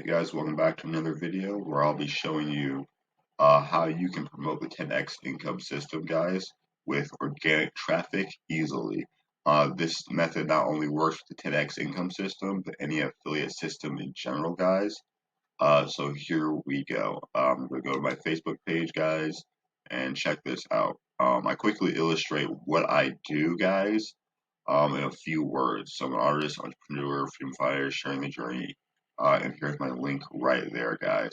guys, welcome back to another video where I'll be showing you how you can promote the 10x income system, guys, with organic traffic easily. This method not only works with the 10x income system, but any affiliate system in general, guys. So here we go. I'm going to go to my Facebook page, guys, and check this out. I quickly illustrate what I do, guys, in a few words. So I'm an artist, entrepreneur, freedom fighter, sharing the journey. And here's my link right there, guys.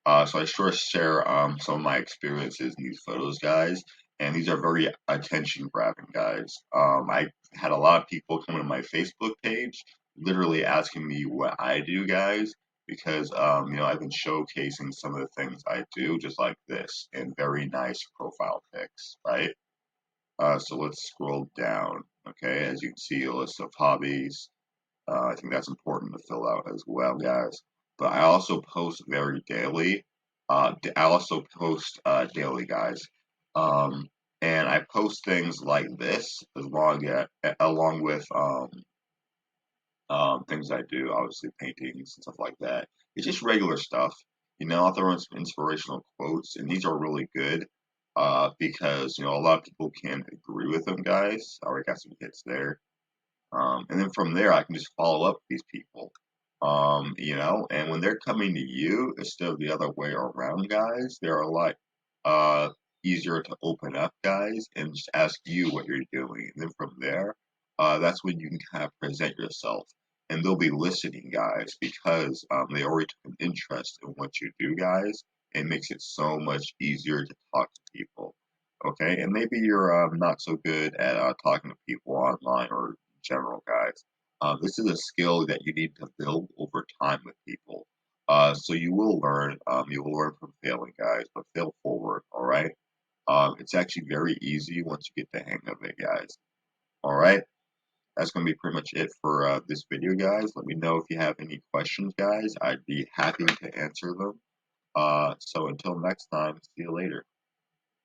So I sure share some of my experiences in these photos, guys. And these are very attention grabbing, guys. I had a lot of people come to my Facebook page, literally asking me what I do, guys, because I've been showcasing some of the things I do, just like this, in very nice profile pics, right? So let's scroll down. Okay, as you can see, a list of hobbies. I think that's important to fill out as well, guys. But I also post very daily. I also post daily, guys. Um, and I post things like this along with things I do, obviously paintings and stuff like that. It's just regular stuff. I'll throw in some inspirational quotes, and these are really good because a lot of people can agree with them, guys. I already got some hits there. And then from there, I can just follow up with these people. And when they're coming to you instead of the other way around, guys, they're a lot uh, easier to open up, guys, and just ask you what you're doing. And then from there, that's when you can kind of present yourself. And they'll be listening, guys, because they already took an interest in what you do, guys. It makes it so much easier to talk to people. Okay, and maybe you're not so good at talking to people online or general, guys. This is a skill that you need to build over time with people. So you will learn. You will learn from failing, guys, but fail forward. All right. It's actually very easy once you get the hang of it, guys. All right. That's going to be pretty much it for this video, guys. Let me know if you have any questions, guys. I'd be happy to answer them. So until next time, see you later.